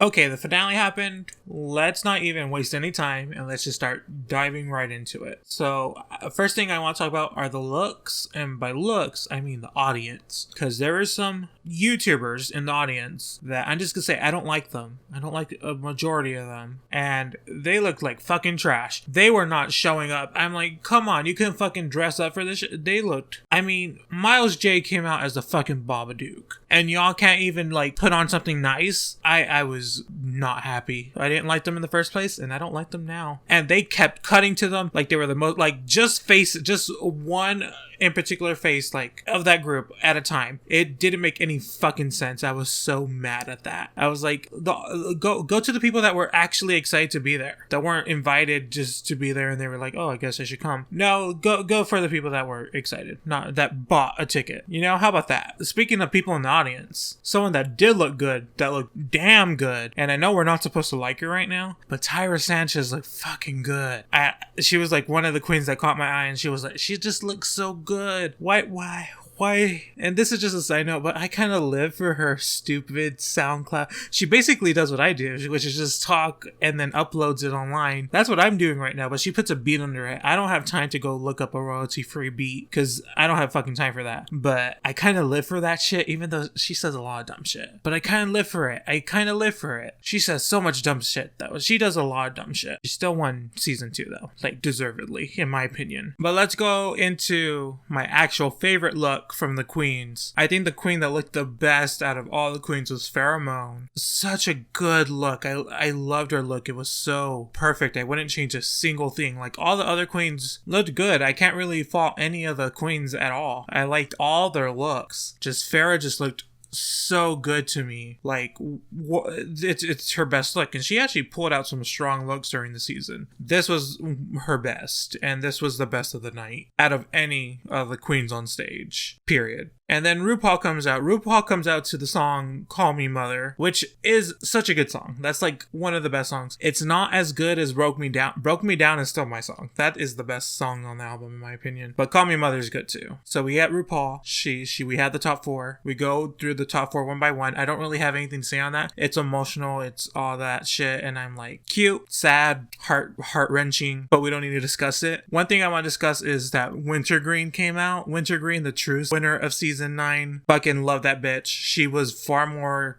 Okay, the finale happened. Let's not even waste any time and let's just start diving right into it. So, first thing I want to talk about are the looks. And by looks, I mean the audience. Because there are some YouTubers in the audience that I'm just going to say I don't like them. I don't like a majority of them. And they look like fucking trash. They were not showing up. I'm like, come on, you couldn't fucking dress up for this shit. They looked. I mean, Miles J came out as the fucking Babadook. And y'all can't even like put on something nice. I was not happy. I didn't like them in the first place, and I don't like them now. And they kept cutting to them like they were the most, like just one in particular face, like of that group at a time. It didn't make any fucking sense. I was so mad at that. I was like, go to the people that were actually excited to be there, that weren't invited just to be there, and they were like, oh, I guess I should come. No, go for the people that were excited, not that bought a ticket. You know, how about that? Speaking of people in the audience, someone that did look good, that looked damn good, and I know we're not supposed to like her right now, but Tyra Sanchez looked fucking good. She was like one of the queens that caught my eye, and she was like, she just looks so good. Why? And this is just a side note, but I kind of live for her stupid SoundCloud. She basically does what I do, which is just talk and then uploads it online. That's what I'm doing right now, but she puts a beat under it. I don't have time to go look up a royalty-free beat because I don't have fucking time for that. But I kind of live for that shit, even though she says a lot of dumb shit. But I kind of live for it. She says so much dumb shit, though. She does a lot of dumb shit. She still won season 2, though. Like, deservedly, in my opinion. But let's go into my actual favorite look from the queens. I think the queen that looked the best out of all the queens was Pheromone. Such a good look. I loved her look. It was so perfect. I wouldn't change a single thing. Like, all the other queens looked good. I can't really fault any of the queens at all. I liked all their looks. Just Farrah just looked so good to me. Like, it's her best look, and she actually pulled out some strong looks during the season. This was her best, and this was the best of the night out of any of the queens on stage, period. And then RuPaul comes out. RuPaul comes out to the song Call Me Mother, which is such a good song. That's like one of the best songs. It's not as good as Broke Me Down. Broke Me Down is still my song. That is the best song on the album, in my opinion. But Call Me Mother is good too. So we had RuPaul. We had the top 4. We go through the top 4 one by one. I don't really have anything to say on that. It's emotional. It's all that shit. And I'm like, cute, sad, heart-wrenching, but we don't need to discuss it. One thing I want to discuss is that Wintergreen came out. Wintergreen, the true winner of season 9. Fucking love that bitch. She was far more,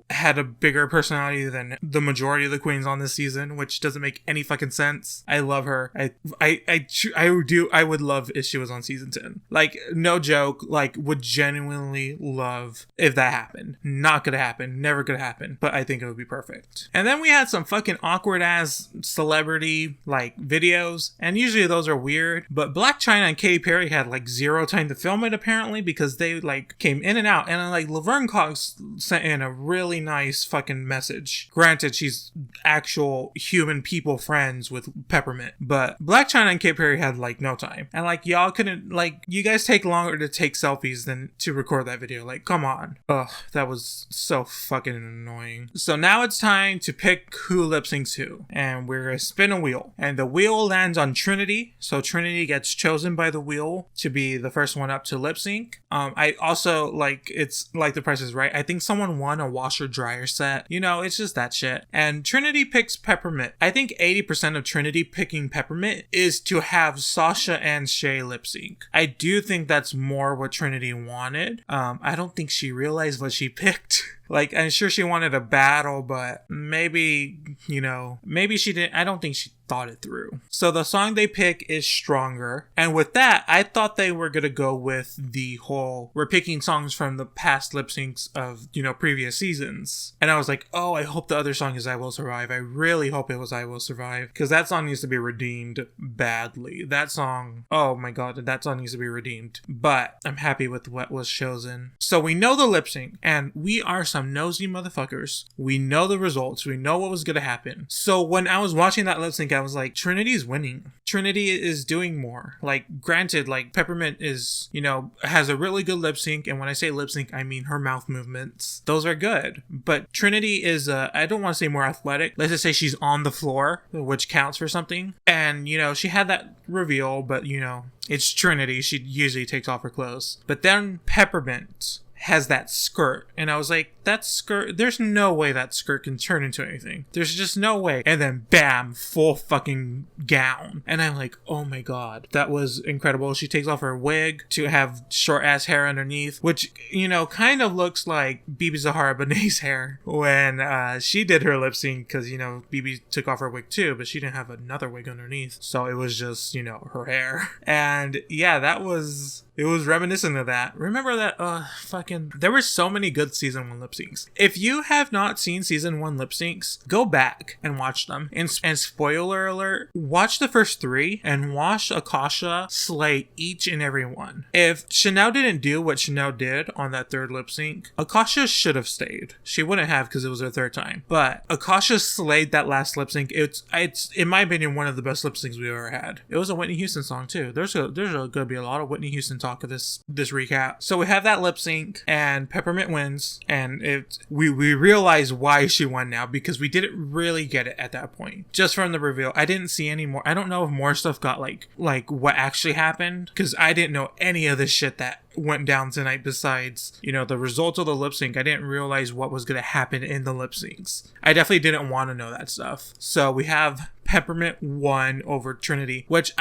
had a bigger personality than the majority of the queens on this season, which doesn't make any fucking sense. I love her. I would love if she was on season 10. Like, no joke, like, would genuinely love if that happened. Not gonna happen. Never gonna happen. But I think it would be perfect. And then we had some fucking awkward ass celebrity, like, videos. And usually those are weird. But Black China and Katy Perry had, like, 0 time to film it, apparently, because they, like, came in and out. And, like, Laverne Cox sent in a really nice fucking message. Granted, she's actual human people friends with Peppermint. But Black China and Katy Perry had, like, no time. And, like, y'all couldn't, like, you guys take longer to take selfies than to record that video. Like, come on. Ugh, that was so fucking annoying. So now it's time to pick who lip syncs who. And we're gonna spin a wheel. And the wheel lands on Trinity. So Trinity gets chosen by the wheel to be the first one up to lip sync. I also, like, it's like The Price is Right. I think someone won a washer dryer set. It's just that shit. And Trinity picks Peppermint. I think 80% of Trinity picking Peppermint is to have Sasha and Shay lip sync. I do think that's more what Trinity wanted. I don't think she realized what she picked. Like, I'm sure she wanted a battle, but maybe she didn't. I don't think she thought it through. So the song they pick is Stronger. And with that, I thought they were going to go with the whole, we're picking songs from the past lip syncs of, previous seasons. And I was like, oh, I hope the other song is I Will Survive. I really hope it was I Will Survive. Because that song needs to be redeemed badly. That song, oh my god, that song needs to be redeemed. But I'm happy with what was chosen. So we know the lip sync, and we are some nosy motherfuckers. We know the results. We know what was going to happen. So when I was watching that lip sync, I was like, Trinity's winning. Trinity is doing more. Like, granted, like, Peppermint is, has a really good lip sync. And when I say lip sync, I mean her mouth movements. Those are good. But Trinity is, I don't want to say more athletic. Let's just say she's on the floor, which counts for something. And, she had that reveal, but, it's Trinity. She usually takes off her clothes. But then Peppermint has that skirt. And I was like, that skirt, there's no way that skirt can turn into anything. There's just no way. And then bam, full fucking gown. And I'm like, oh my God, that was incredible. She takes off her wig to have short ass hair underneath, which, you know, kind of looks like Bibi Zahara Benet's hair when she did her lip sync, because, you know, Bibi took off her wig too, but she didn't have another wig underneath. So it was just, you know, her hair. And yeah, it was reminiscent of that. Remember that there were so many good season 1 lip syncs. If you have not seen season 1 lip syncs, go back and watch them. And spoiler alert, watch the first 3 and watch Akasha slay each and every one. If Chanel didn't do what Chanel did on that 3rd lip sync, Akasha should have stayed. She wouldn't have, because it was her 3rd time. But Akasha slayed that last lip sync. It's in my opinion one of the best lip syncs we've ever had. It was a Whitney Houston song too. There's gonna be a lot of Whitney Houston talk of this recap. So we have that lip sync and Peppermint wins, and we realize why she won now, because we didn't really get it at that point. Just from the reveal, I didn't see any more. I don't know if more stuff got like what actually happened, because I didn't know any of the shit that went down tonight besides, you know, the result of the lip sync. I didn't realize what was going to happen in the lip syncs. I definitely didn't want to know that stuff. So we have Peppermint won over Trinity, which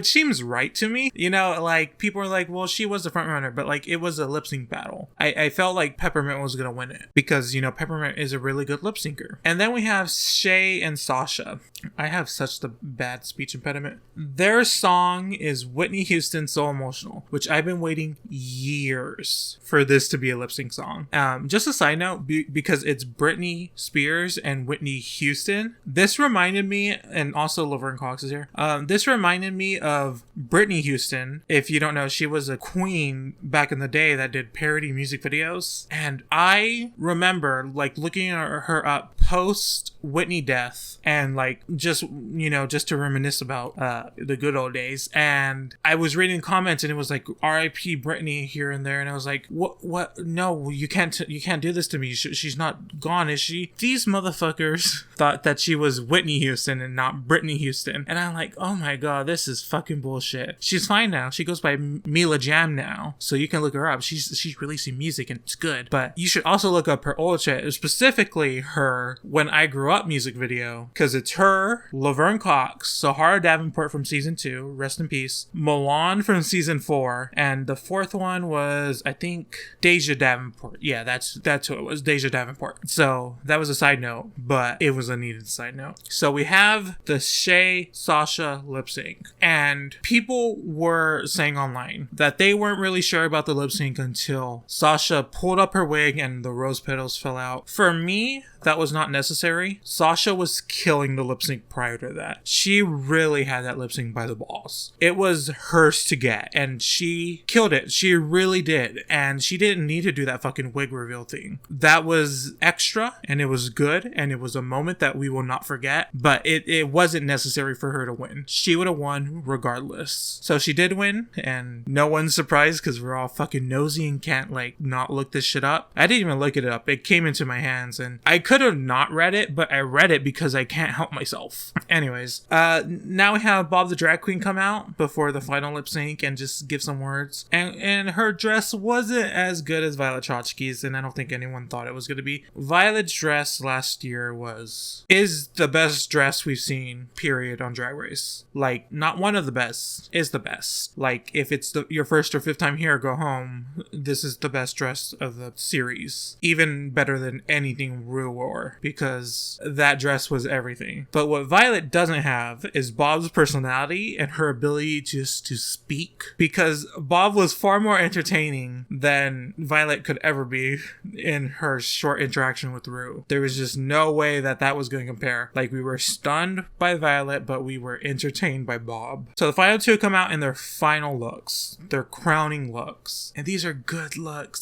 seems right to me. You know, like, people are like, well, she was the front runner, but like, it was a lip sync battle. I felt like Peppermint was gonna win it, because, you know, Peppermint is a really good lip syncer. And then we have Shay and Sasha. I have such the bad speech impediment. Their song is Whitney Houston's So Emotional, which I've been waiting years for this to be a lip sync song. Just a side note, because it's Britney Spears and Whitney Houston, this reminded me, and also Laverne Cox is here, this reminded me of Britney Houston. If you don't know, she was a queen back in the day that did parody music videos. And I remember like looking at her up post Whitney death, and like, just, you know, just to reminisce about the good old days. And I was reading comments, and it was like R.I.P. Britney here and there, and I was like, what? No, you can't do this to me. She's not gone, is she? These motherfuckers thought that she was Whitney Houston and not Britney Houston, and I'm like, oh my God, this is fucking bullshit. She's fine now. She goes by Mila Jam now, so you can look her up. She's releasing music, and it's good. But you should also look up her old shit, specifically her When I Grew Up music video, because it's her, Laverne Cox, Sahara Davenport from season 2, rest in peace, Milan from season 4, and the 4th one was, I think, Deja Davenport. Yeah, that's who it was, Deja Davenport. So that was a side note, but it was a needed side note. So we have the Shay Sasha lip sync, and people were saying online that they weren't really sure about the lip sync until Sasha pulled up her wig and the rose petals fell out. For me, that was not necessary. Sasha was killing the lip sync prior to that. She really had that lip sync by the balls. It was hers to get, and she killed it. She really did. And she didn't need to do that fucking wig reveal thing. That was extra, and it was good, and it was a moment that we will not forget, but it wasn't necessary for her to win. She would have won regardless. So she did win, and no one's surprised, because we're all fucking nosy and can't like not look this shit up. I didn't even look it up. It came into my hands, and I could have not read it, but I read it because I can't help myself. Anyways, now we have Bob the Drag Queen come out before the final lip sync and just give some words. And her dress wasn't as good as Violet Chachki's, and I don't think anyone thought it was going to be. Violet's dress last year is the best dress we've seen, period, on Drag Race. Like, not one of the best, is the best. Like, if it's your first or 5th time here, go home, this is the best dress of the series. Even better than anything Ru wore, because that dress was everything. But what Violet doesn't have is Bob's personality and her ability just to speak, because Bob was far more entertaining than Violet could ever be in her short interaction with Ru. There was just no way that was going to compare. Like, we were stunned by Violet, but we were entertained by Bob. So the final 2 come out in their final looks, their crowning looks, and these are good looks.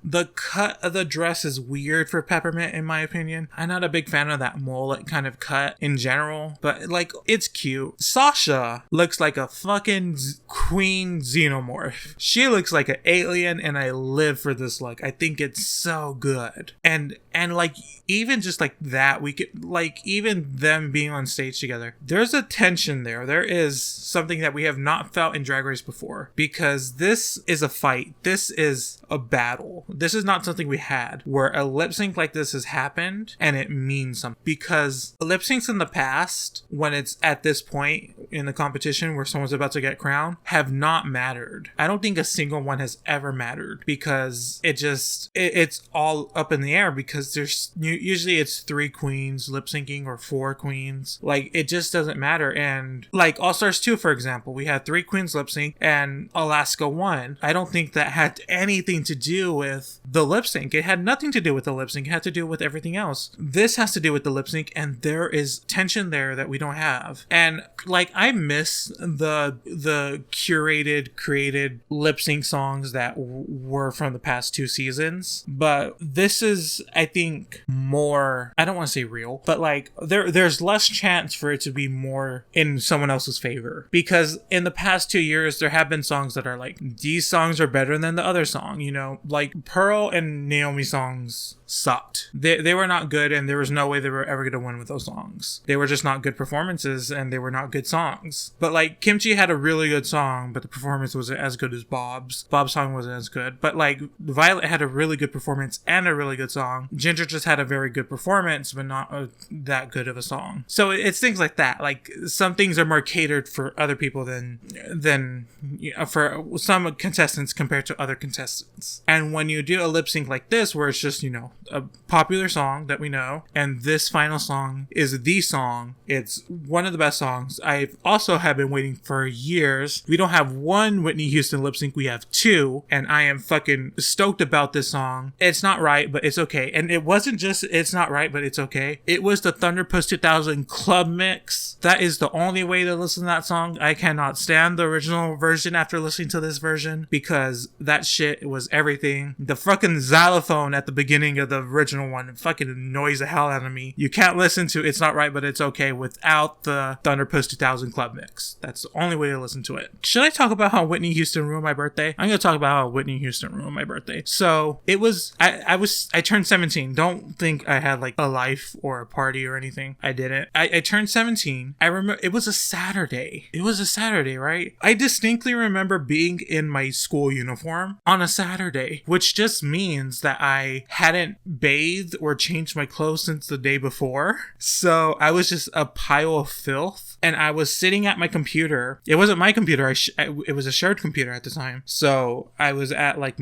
The cut of the dress is weird for Peppermint, in my opinion. I'm not a big fan of that mullet kind of cut in general, but like, it's cute. Sasha looks like a fucking queen xenomorph. She looks like an alien, and I live for this look. I think it's so good. And And like, even just like that, we could like, even them being on stage together, there's a tension there. There is something that we have not felt in Drag Race before, because this is a fight. This is a battle. This is not something we had where a lip sync like this has happened and it means something. Because lip syncs in the past, when it's at this point in the competition where someone's about to get crowned, have not mattered. I don't think a single one has ever mattered, because it's all up in the air, because there's usually it's 3 queens lip syncing or 4 queens. Like, it just doesn't matter. And like All Stars 2, for example, we had 3 queens lip sync and Alaska won. I don't think that had anything to do with the lip sync. It had nothing to do with the lip sync. It had to do with everything else. This has to do with the lip sync, and there is tension there that we don't have. And like, I miss the curated, created lip sync songs that were from the past 2 seasons. But this is, I think, more, I don't want to say real, but like there's less chance for it to be more in someone else's favor. Because in the past 2 years, there have been songs that are like, these songs are better than the other song, you know, like Pearl and Naomi songs sucked. They were not good, and there was no way they were ever going to win with those songs. They were just not good performances, and they were not good songs. But like, Kimchi had a really good song, but the performance wasn't as good as Bob's. Bob's song wasn't as good. But like, Violet had a really good performance and a really good song. Ginger just had a very good performance, but not that good of a song. So it's things like that. Like, some things are more catered for other people than you know, for some contestants compared to other contestants. And when you do a lip sync like this, where it's just, you know, a popular song that we know, and this final song is the song, it's one of the best songs. I've also have been waiting for years. We don't have 1 Whitney Houston lip sync, we have 2, and I am fucking stoked about this song. It's not right, but it's okay. And it wasn't just it's not right, but it's okay. It was the Thunder Post 2000 club mix. That is the only way to listen to that song. I cannot stand the original version after listening to this version, because that shit was everything. The fucking xylophone at the beginning of the original one fucking annoys the hell out of me. You can't listen to It's Not Right, But It's Okay without the Thunder Post 2000 club mix. That's the only way to listen to it. Should I talk about how Whitney Houston ruined my birthday? I'm gonna talk about how Whitney Houston ruined my birthday. So it was, I turned 17. Don't think I had like a life or a party or anything. I didn't. I turned 17. I remember it was a Saturday. It was a Saturday, right? I distinctly remember being in my school uniform on a Saturday, which just means that I hadn't bathed or changed my clothes since the day before. So I was just a pile of filth, and I was sitting at my computer. It wasn't my computer. It was a shared computer at the time. So I was at like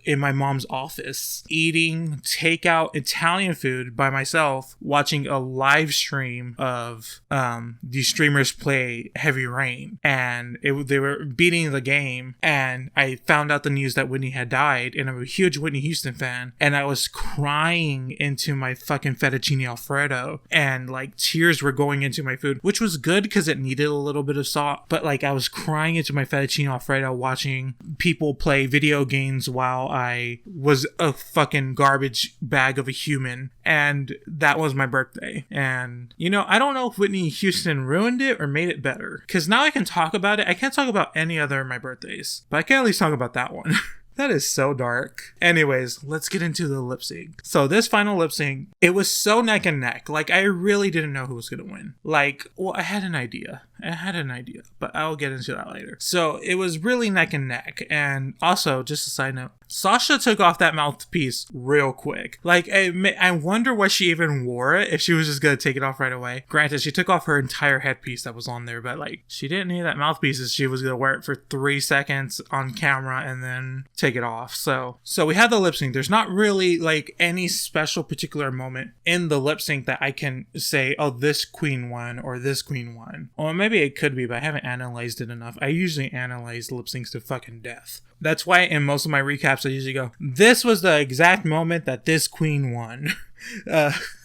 in my mom's office eating takeout Italian food by myself, watching a live stream of the streamers play Heavy Rain, and they were beating the game, and I found out the news that Whitney had died, and I'm a huge Whitney Houston fan, and I was crying into my fucking fettuccine alfredo, and like tears were going into my food, which was good because it needed a little bit of salt, but like I was crying into my fettuccine alfredo watching people play video games while I was a fucking garbage bag of a human. And that was my birthday. And you know, I don't know if Whitney Houston ruined it or made it better, because now I can talk about it. I can't talk about any other of my birthdays, but I can at least talk about that one. That is so dark. Anyways, let's get into the lip sync. So this final lip sync, it was so neck and neck. Like, I really didn't know who was going to win. Like, well, I had an idea, but I'll get into that later. So it was really neck and neck. And also, just a side note, Sasha took off that mouthpiece real quick. Like, I wonder why she even wore it, if she was just going to take it off right away. Granted, she took off her entire headpiece that was on there, but like, she didn't need that mouthpiece if she was going to wear it for 3 seconds on camera and then take it off. So we had the lip sync. There's not really like any special particular moment in the lip sync that I can say, oh, this queen won or this queen won. Or maybe it could be, but I haven't analyzed it enough. I usually analyze lip syncs to fucking death. That's why in most of my recaps I usually go, this was the exact moment that this queen won.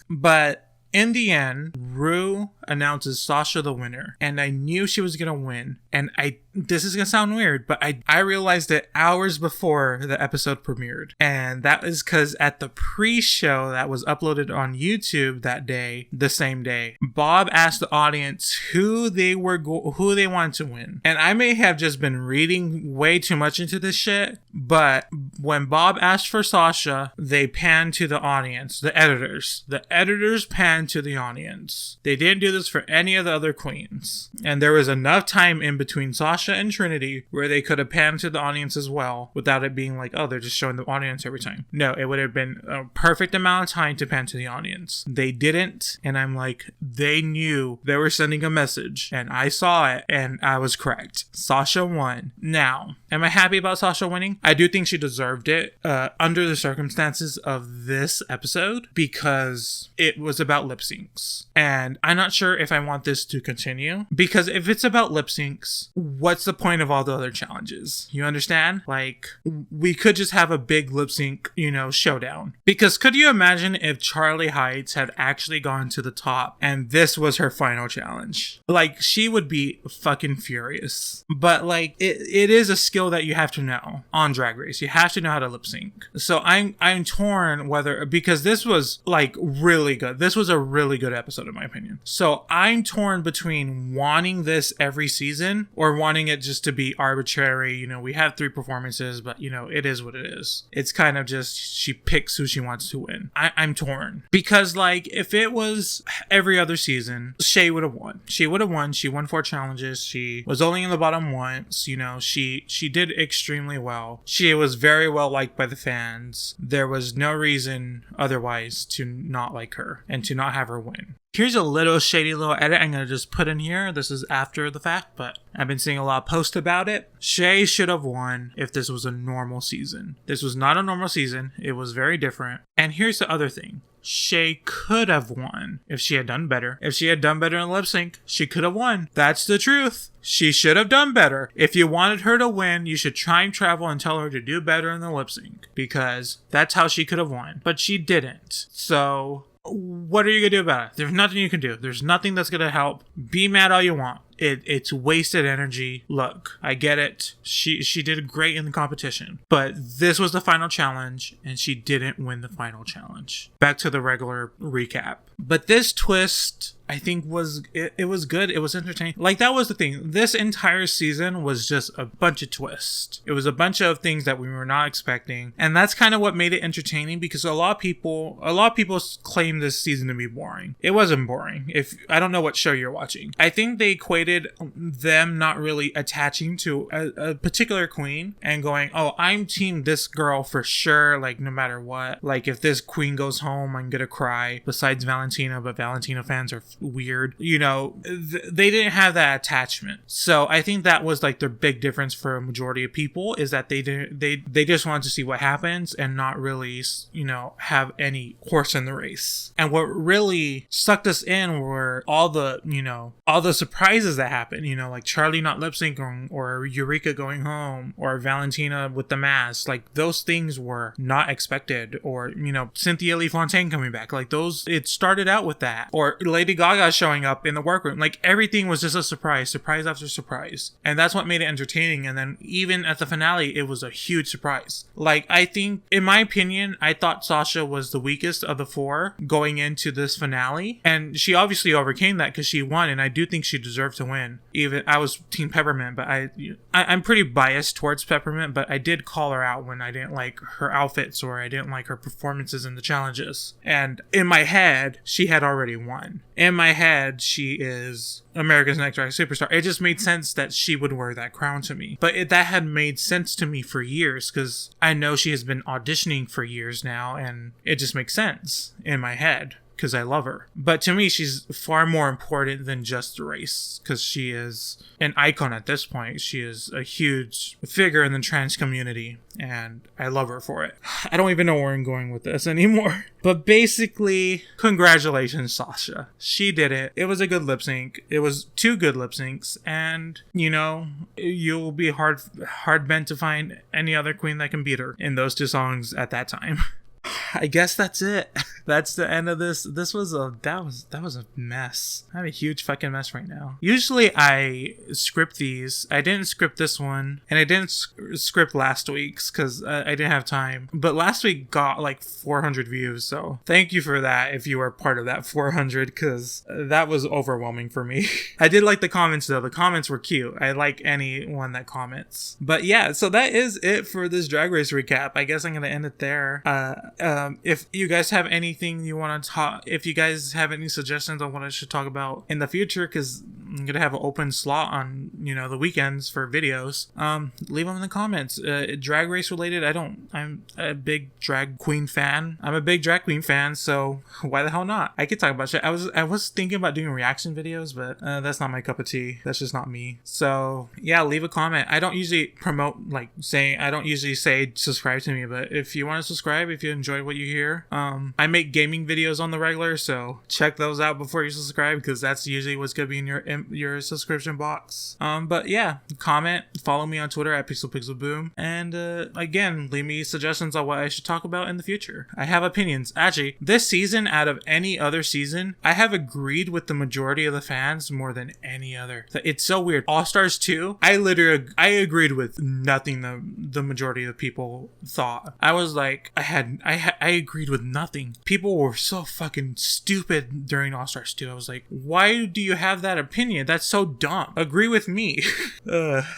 But in the end, Ru announces Sasha the winner, and I knew she was gonna win. And this is gonna sound weird, but I realized it hours before the episode premiered, and that is because at the pre-show that was uploaded on YouTube that day, the same day, Bob asked the audience who they wanted to win. And I may have just been reading way too much into this shit, but when Bob asked for Sasha, they panned to the audience, the editors. The editors panned to the audience. They didn't do this for any of the other queens. And there was enough time in between Sasha and Trinity where they could have panned to the audience as well without it being like, oh, they're just showing the audience every time. No, it would have been a perfect amount of time to pan to the audience. They didn't, and I'm like, they knew they were sending a message, and I saw it, and I was correct. Sasha won. Now, am I happy about Sasha winning? I do think she deserved it under the circumstances of this episode because it was about lip syncs. And I'm not sure if I want this to continue because if it's about lip syncs, what's the point of all the other challenges? You understand? Like, we could just have a big lip sync, showdown. Because could you imagine if Charlie Heights had actually gone to the top and this was her final challenge? Like, she would be fucking furious. But like, it is a skill that you have to know on Drag Race. You have to know how to lip sync. So I'm torn because this was like really good. This was a really good episode in my opinion. So I'm torn between wanting this every season or wanting it just to be arbitrary. We have 3 performances, but it is what it is. It's kind of just she picks who she wants to win. I'm torn because like if it was every other season, Shay would have won. She would have won. She won 4 challenges. She was only in the bottom once. She did extremely well. She was very well liked by the fans. There was no reason otherwise to not like her and to not have her win. Here's a little shady little edit I'm going to just put in here. This is after the fact, but I've been seeing a lot of posts about it. Shay should have won if this was a normal season. This was not a normal season. It was very different. And here's the other thing. Shay could have won if she had done better. If she had done better in lip sync, she could have won. That's the truth. She should have done better. If you wanted her to win, you should time travel and tell her to do better in the lip sync because that's how she could have won. But she didn't. So what are you going to do about it? There's nothing you can do. There's nothing that's going to help. Be mad all you want. It's wasted energy. Look, I get it. She did great in the competition, but this was the final challenge and she didn't win the final challenge. Back to the regular recap. But this twist, I think it was good. It was entertaining. Like that was the thing. This entire season was just a bunch of twists. It was a bunch of things that we were not expecting. And that's kind of what made it entertaining because a lot of people claim this season to be boring. It wasn't boring. I don't know what show you're watching. I think they equated them not really attaching to a particular queen and going, oh, I'm team this girl for sure, like no matter what. Like if this queen goes home, I'm gonna cry. Besides Valentina, but Valentina fans are weird. They didn't have that attachment. So I think that was like their big difference for a majority of people is that they just wanted to see what happens and not really, have any horse in the race. And what really sucked us in were all the surprises that happened, like Charlie not lip syncing or Eureka going home or Valentina with the mask. Like those things were not expected, or Cynthia Lee Fontaine coming back. Like those, it started out with that, or Lady Gaga showing up in the workroom. Like everything was just a surprise after surprise, and that's what made it entertaining. And then even at the finale, it was a huge surprise. Like I think, in my opinion, I thought Sasha was the weakest of the 4 going into this finale, and she obviously overcame that because she won, and I do think she deserved to win. Even I was team Peppermint, but I'm pretty biased towards Peppermint, but I did call her out when I didn't like her outfits or I didn't like her performances in the challenges. And in my head, she had already won. In my head, she is America's Next Drag Superstar. It just made sense that she would wear that crown to me. But that had made sense to me for years because I know she has been auditioning for years now, and it just makes sense in my head because I love her. But to me, she's far more important than just the race because she is an icon at this point. She is a huge figure in the trans community, and I love her for it. I don't even know where I'm going with this anymore. But basically, congratulations, Sasha. She did it. It was a good lip sync. It was 2 good lip syncs, and you'll be hard bent to find any other queen that can beat her in those 2 songs at that time. I guess that's it. That's the end of this. That was a mess. I'm a huge fucking mess right now. Usually I script these. I didn't script this one, and I didn't script last week's because I didn't have time. But last week got like 400 views, so thank you for that if you were part of that 400, because that was overwhelming for me. I did like the comments though. The comments were cute. I like anyone that comments. But yeah, so that is it for this Drag Race recap. I guess I'm gonna end it there. If you guys have anything you want to talk, if you guys have any suggestions on what I should talk about in the future, because I'm gonna have an open slot on the weekends for videos, leave them in the comments. Drag Race related, I'm a big drag queen fan. So why the hell not? I could talk about shit. I was thinking about doing reaction videos, but that's not my cup of tea. That's just not me. So yeah, leave a comment. I don't usually promote I don't usually say subscribe to me, but if you want to subscribe, if you enjoy what you hear, I make gaming videos on the regular, so check those out before you subscribe, because that's usually what's gonna be in your subscription box. But yeah, comment, follow me on Twitter at PixelPixelBoom, and again, leave me suggestions on what I should talk about in the future. I have opinions. Actually, this season, out of any other season, I have agreed with the majority of the fans more than any other. It's so weird. All Stars 2, I agreed with nothing the majority of people thought. I was like, I agreed with nothing. People were so fucking stupid during All Stars 2. I was like, why do you have that opinion? That's so dumb. Agree with me.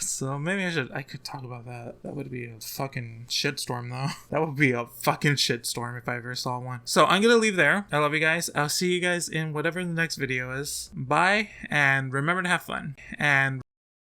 So maybe I could talk about that. That would be a fucking shitstorm though. That would be a fucking shitstorm if I ever saw one. So I'm gonna leave there. I love you guys. I'll see you guys in whatever the next video is. Bye, and remember to have fun. And